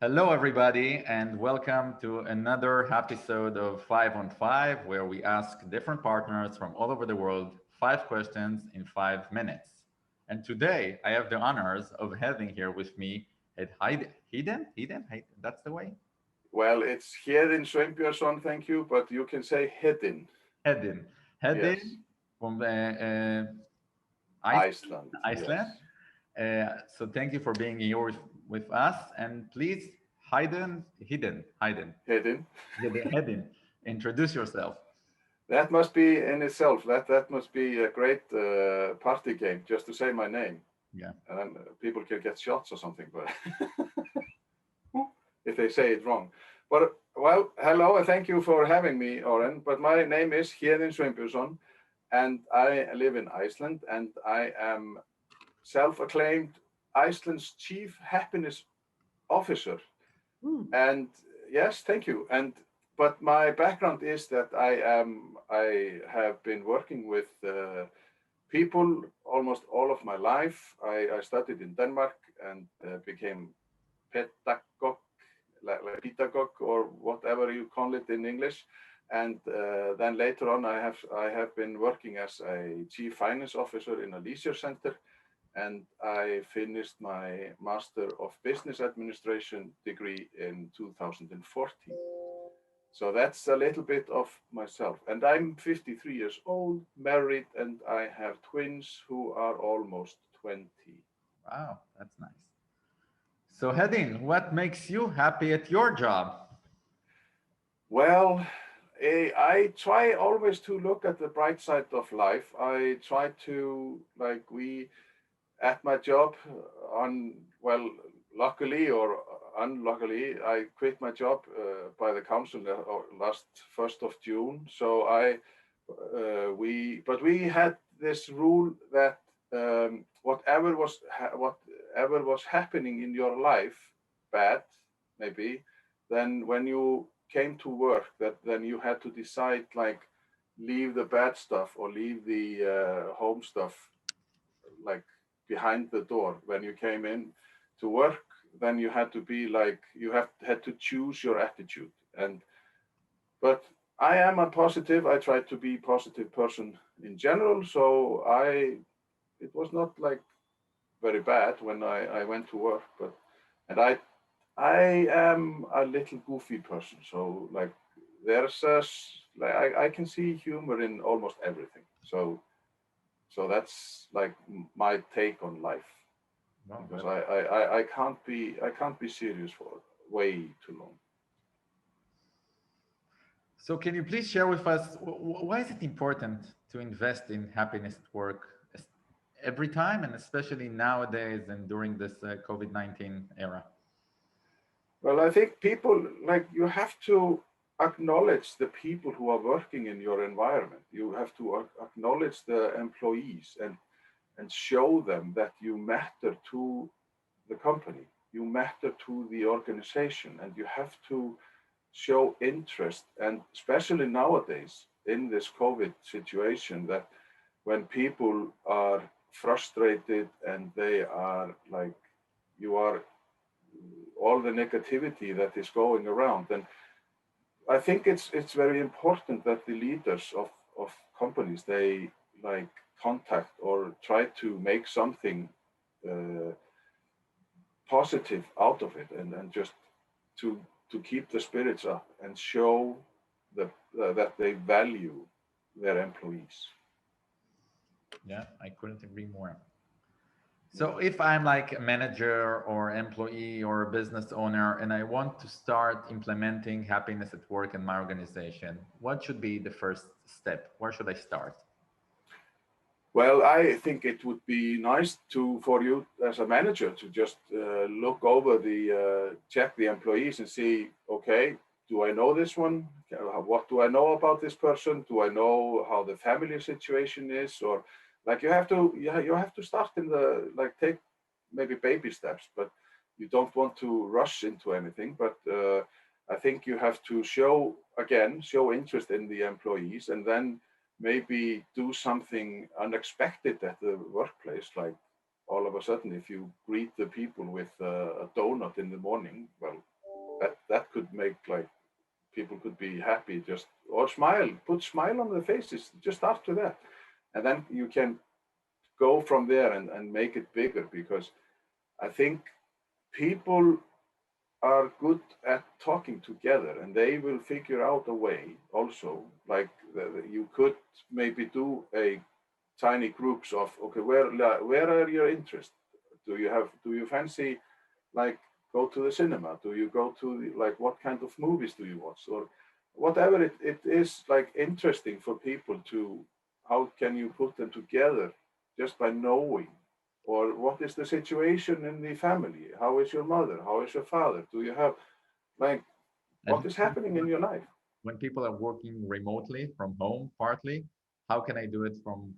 Hello, everybody, and welcome to another episode of 5 on 5, where we ask different partners from all over the world 5 questions in 5 minutes. And today, I have the honors of having here with me Hedinn. That's the way. Well, it's Héðinn Sveinbjörnsson, thank you, but you can say Hedinn. Hedinn. Yes, Hedinn from Iceland. Iceland. Yes, So thank you for being here with us. And please, Hedinn. Hedinn, introduce yourself. That must be in itself. That must be a great party game just to say my name, Yeah. and then people can get shots or something. But if they say it wrong, but well, hello and thank you for having me, Oren. But my name is Héðinn Sveinbjörnsson, and I live in Iceland, and I am self-acclaimed Iceland's Chief Happiness Officer. And yes, thank you. And but my background is that I have been working with people almost all of my life. I studied in Denmark and became pedagogue, like pedagogue or whatever you call it in English. And then later on, I have been working as a chief finance officer in a leisure center, and I finished my Master of Business Administration degree in 2014. So that's a little bit of myself. And I'm 53 years old, married, and I have twins who are almost 20. Wow, that's nice. So, Hedin, what makes you happy at your job? Well, I try always to look at the bright side of life. I try to, like, we at my job on well luckily or unluckily I quit my job by the council last 1st of June. So we had this rule that whatever was happening in your life bad maybe, then when you came to work, that then you had to decide, like, leave the bad stuff or leave the home stuff, like, behind the door when you came in to work. Then you had to be like, had to choose your attitude. And but I am a positive. I try to be positive person in general. So it was not like very bad when I went to work. But and I am a little goofy person. So, like, there's like I can see humor in almost everything. So that's like my take on life, Well, because I can't be serious for way too long. so, can you please share with us why is it important to invest in happiness at work every time, and especially nowadays and during this COVID-19 era? Well, I think people, like, you have to acknowledge the people who are working in your environment. You have to acknowledge the employees and show them that you matter to the company, you matter to the organization, and you have to show interest. And especially nowadays in this COVID situation, that when people are frustrated and they are like, you are all the negativity that is going around. And I think it's very important that the leaders of companies, they, like, contact or try to make something uh, positive out of it, and just to keep the spirits up and show that they value their employees. Yeah, I couldn't agree more. Yeah. So, if I'm like a manager or employee or a business owner and I want to start implementing happiness at work in my organization, what should be the first step? Where should I start? Well, I think it would be nice for you as a manager to just look over check the employees and see, okay, do I know this one? What do I know about this person? Do I know how the family situation is? Or, like, you have to start in the, like, take maybe baby steps, but you don't want to rush into anything. But I think you have to show interest in the employees, and then maybe do something unexpected at the workplace, like all of a sudden, if you greet the people with a donut in the morning, well, that could make like people could be happy, just or smile, put smile on their faces. Just start with that, and then you can go from there and make it bigger, because I think people are good at talking together, and they will figure out a way also, like you could maybe do a tiny groups of, okay, where are your interests? Do you fancy like go to the cinema? Do you go to like what kind of movies do you watch, or whatever it is like interesting for people to, how can you put them together just by knowing? Or what is the situation in the family? How is your mother? How is your father? Do you have like And what is happening in your life? when people are working remotely from home, partly, how can I do it from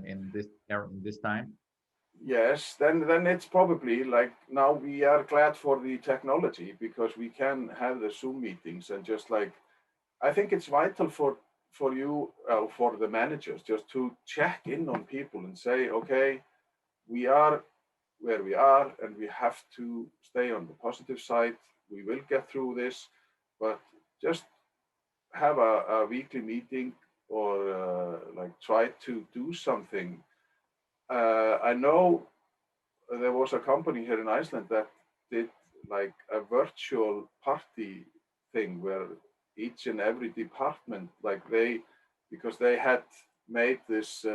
in this era, in this time? Yes, then it's probably like now we are glad for the technology, because we can have the Zoom meetings, and just like I think it's vital for you, for the managers, just to check in on people and say, okay, we are where we are, and we have to stay on the positive side. We will get through this, but just have a weekly meeting, or like try to do something. I know there was a company here in Iceland that did like a virtual party thing, where each and every department, like because they had made this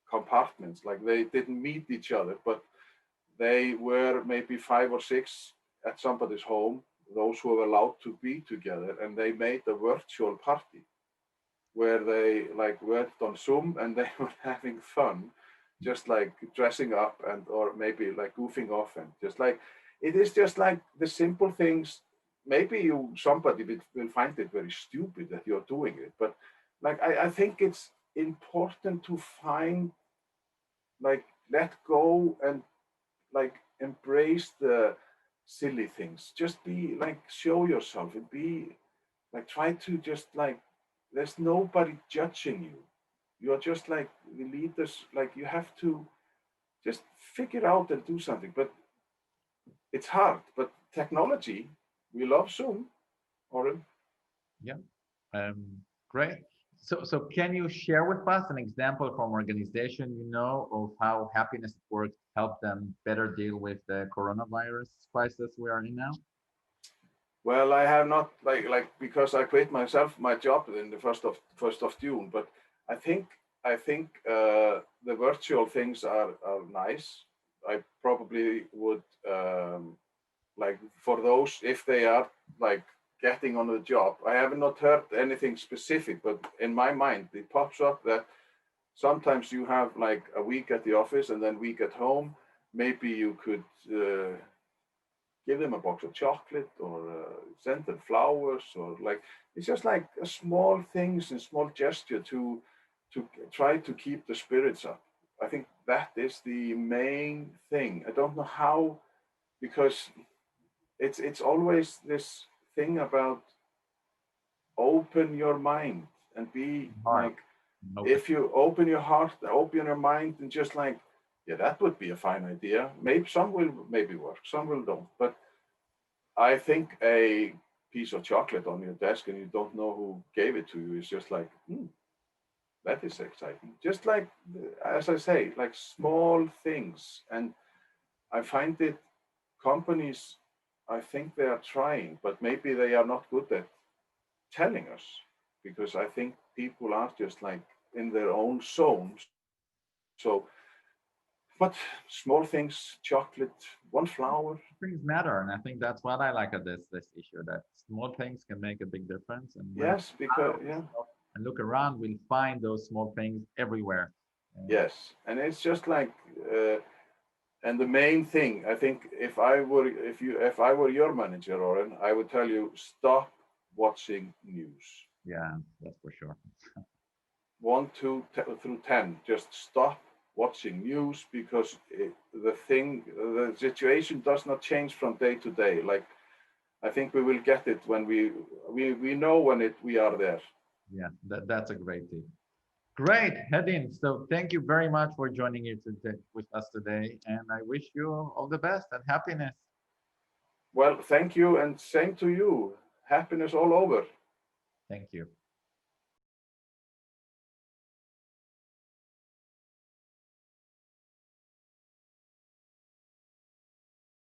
compartments, like they didn't meet each other, but they were maybe 5 or 6 at somebody's home, those who were allowed to be together, and they made a virtual party where they like worked on Zoom, and they were having fun, just like dressing up and or maybe like goofing off, and just like it is just like the simple things. Maybe somebody will find it very stupid that you're doing it, but like I think it's important to find, like, let go and like embrace the silly things. Just be like, show yourself and be like, try to just like, there's nobody judging you. You're just like the leaders, like you have to just figure out and do something. But it's hard. But technology, we love Zoom, Oren. Yeah, great. So can you share with us an example from organization you know of how happiness at work helped them better deal with the coronavirus crisis we are in now? Well, I have not like because I quit my job in the first of June. But I think the virtual things are nice. I probably would like for those, if they are like getting on the job. I have not heard anything specific, but in my mind it pops up that sometimes you have like a week at the office and then week at home. Maybe you could give them a box of chocolate, or send them flowers, or like it's just like a small things and small gesture to try to keep the spirits up. I think that is the main thing. I don't know how, because it's always this thing about open your mind and be Hard. like, Open. if you open your heart, open your mind, and just like, yeah, that would be a fine idea. Maybe some will maybe work, some will don't. But I think a piece of chocolate on your desk and you don't know who gave it to you is just like, that is exciting. Just like, as I say, like small things. And I find it, companies, I think they are trying, but maybe they are not good at telling us, because I think people are just like in their own zone. So, but small things, chocolate, one flower. Things matter, and I think that's what I like at this issue, that small things can make a big difference. And when Yes, because, yeah. and look around, we'll find those small things everywhere. Yes, and it's just like, and the main thing, I think, if I were your manager, Oren, I would tell you, stop watching news. Yeah, that's for sure. 1, 2, through 10, just stop watching news, because the situation does not change from day to day. Like, I think we will get it when we know when we are there. Yeah, that's a great tip. Great, Hedinn. So thank you very much for joining you today with us today, and I wish you all the best and happiness. Well, thank you, and same to you. Happiness all over. Thank you.